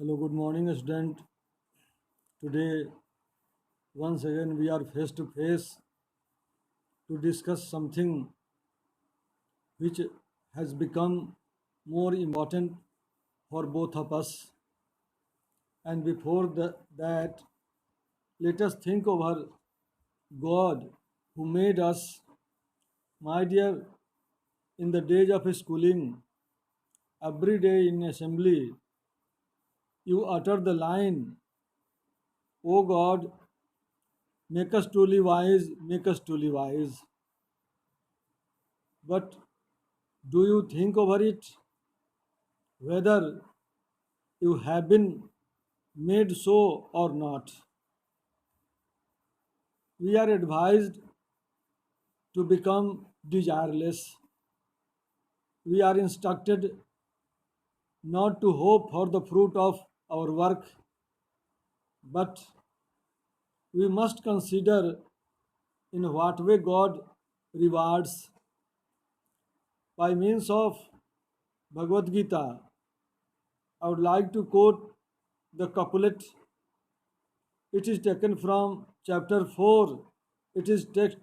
Hello, good morning, student. Today, once again, we are face to face to discuss something which has become more important for both of us. And before that, let us think of our God who made us. My dear, in the days of schooling, every day in assembly, you utter the line, O God, make us truly wise, make us truly wise. But do you think over it whether you have been made so or not? We are advised to become desireless. We are instructed not to hope for the fruit of our work, but we must consider in what way God rewards. By means of Bhagavad Gita, I would like to quote the couplet. It is taken from chapter 4. It is text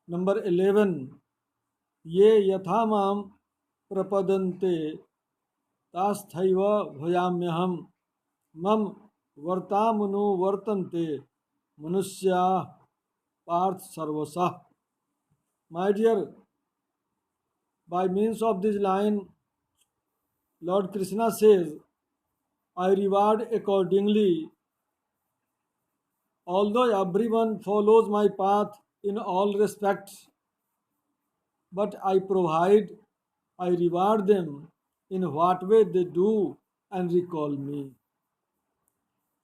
number 11. ये यथा माम प्रपदन्ते तास्थैव भजाम्यहम् मम वर्तामनुवर्तन्ते मनुष्याः पार्थ सर्वशः. My dear, by means of this line, Lord Krishna says, I reward accordingly, although everyone follows my path in all respects, but I reward them in what way they do and recall me.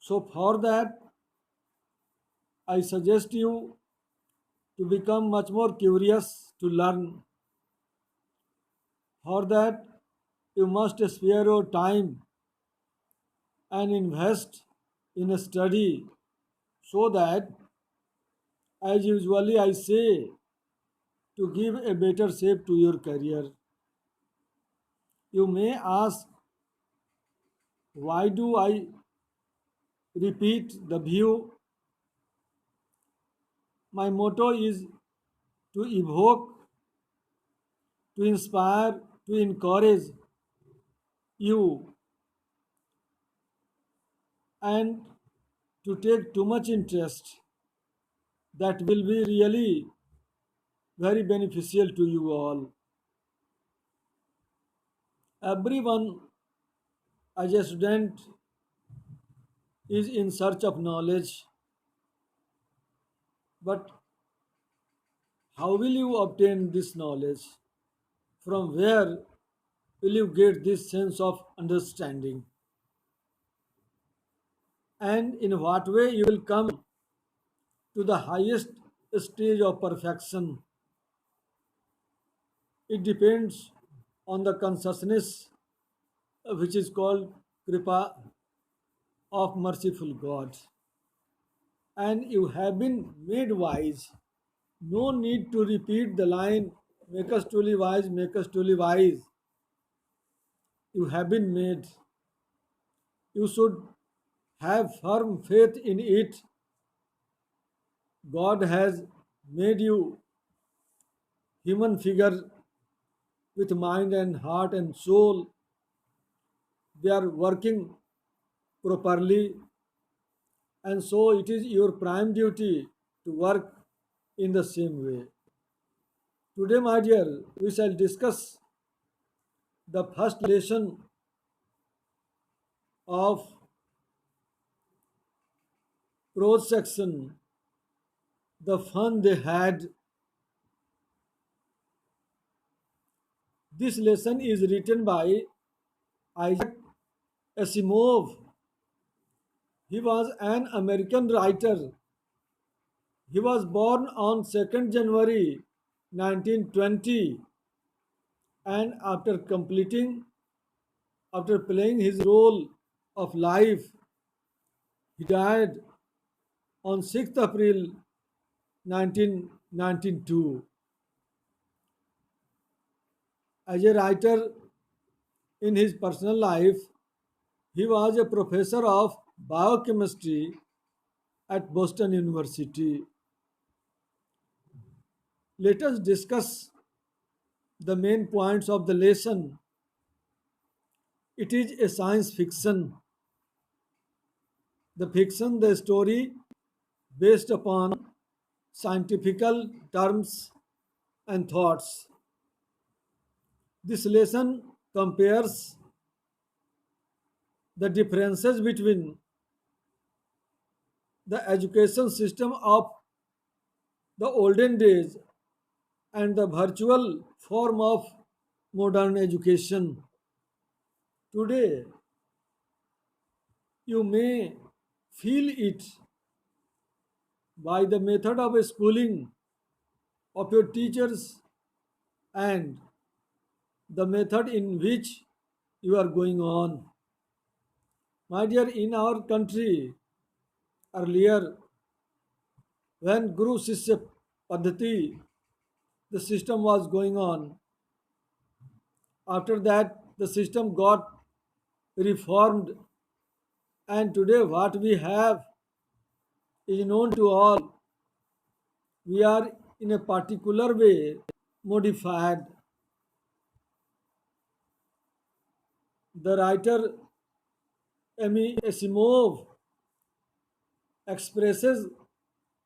So, for that, I suggest you to become much more curious to learn. For that, you must spare your time and invest in a study so that, as usually I say, to give a better shape to your career. You may ask, why do I repeat the view? My motto is to evoke, to inspire, to encourage you, and to take too much interest that will be really very beneficial to you all. Everyone, as a student, is in search of knowledge, but how will you obtain this knowledge? From where will you get this sense of understanding? And in what way you will come to the highest stage of perfection? It depends on the consciousness which is called Kripa of merciful God. And you have been made wise. No need to repeat the line, make us truly wise, make us truly wise. You have been made. You should have firm faith in it. God has made you human figure with mind and heart and soul. They are working properly, and so it is your prime duty to work in the same way. Today, my dear, we shall discuss the first lesson of prose section, the fun they had. This lesson is written by Isaac Asimov. He was an American writer. He was born on 2nd January 1920, and after playing his role of life, he died on 6th April 1992. As a writer in his personal life, He was a professor of biochemistry at Boston University. Let us discuss the main points of the lesson. It is a science fiction. The story based upon scientific terms and thoughts. This lesson compares the differences between the education system of the olden days and the virtual form of modern education. Today, you may feel it by the method of schooling of your teachers and the method in which you are going on. My dear, in our country, earlier, when Guru Sishya Padhati, the system was going on, after that, the system got reformed, and today, what we have is known to all. We are in a particular way modified. The writer Amy Asimov expresses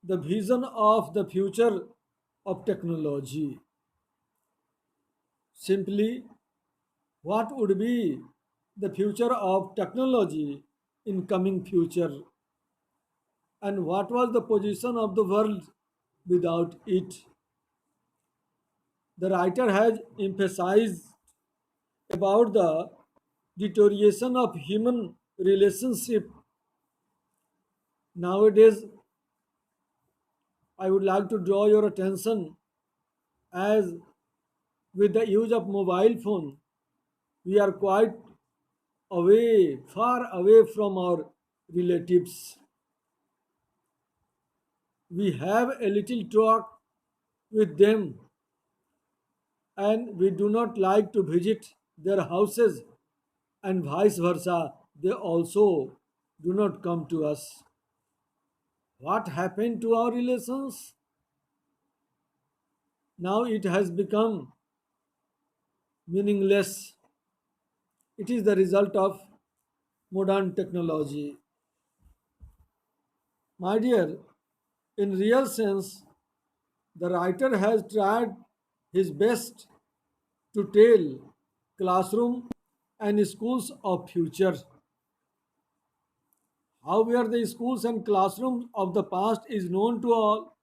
the vision of the future of technology. Simply, what would be the future of technology in coming future, and what was the position of the world without it? The writer has emphasized about the deterioration of human relationship. Nowadays, I would like to draw your attention as with the use of mobile phone, we are quite away, far away from our relatives. We have a little talk with them and we do not like to visit their houses, and vice versa, they also do not come to us. What happened to our relations? Now it has become meaningless. It is the result of modern technology. My dear, in real sense, the writer has tried his best to tell classroom and schools of future. How were the schools and classrooms of the past is known to all,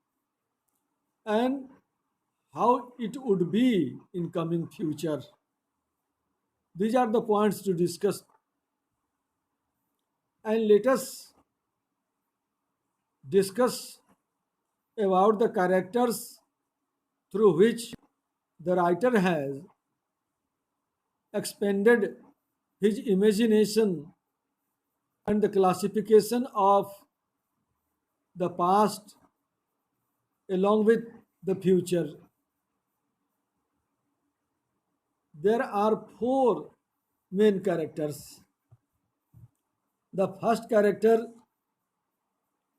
and how it would be in coming future. These are the points to discuss, and let us discuss about the characters through which the writer has expanded his imagination and the classification of the past along with the future. There are four main characters. The first character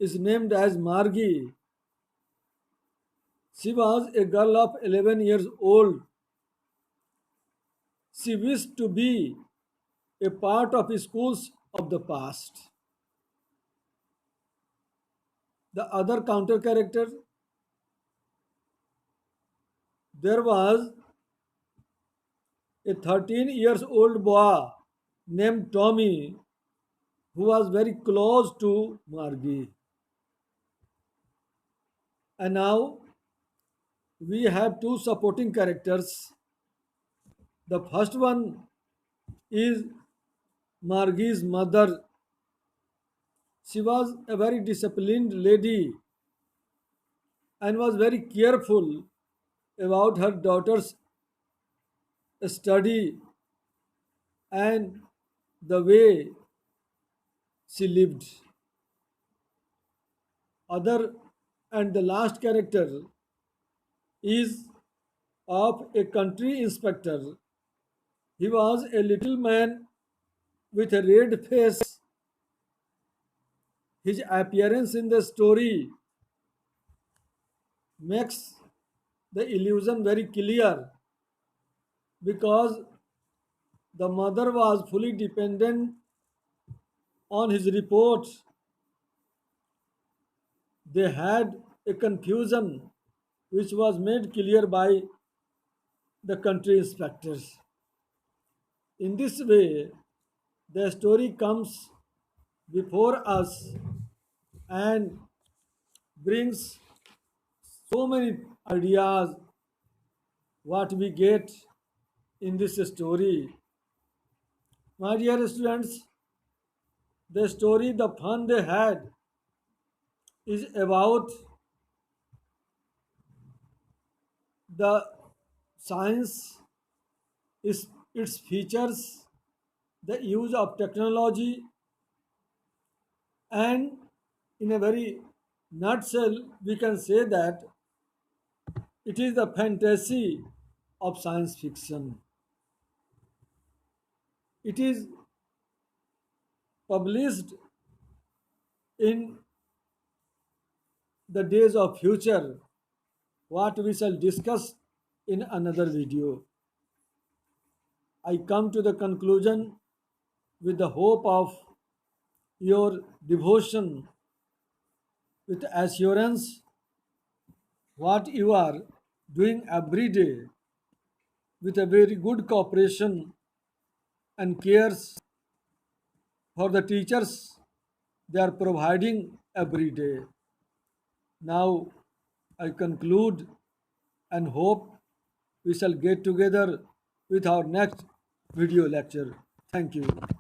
is named as Margi. She was a girl of 11 years old. She wished to be a part of schools of the past. The other counter character, there was a 13 years old boy named Tommy who was very close to Margie. And now we have two supporting characters. The first one is Margie's mother. She was a very disciplined lady and was very careful about her daughter's study and the way she lived. Other and the last character is of a country inspector. He was a little man with a red face. His appearance in the story makes the illusion very clear because the mother was fully dependent on his reports. They had a confusion which was made clear by the country inspectors. In this way, the story comes before us and brings so many ideas what we get in this story. My dear students, the story, the fun they had is about the science, is its features, the use of technology, and in a very nutshell, we can say that it is the fantasy of science fiction. It is published in the days of future, what we shall discuss in another video. I come to the conclusion with the hope of your devotion, with assurance what you are doing every day with a very good cooperation and cares for the teachers they are providing every day. Now I conclude and hope we shall get together with our next video lecture. Thank you.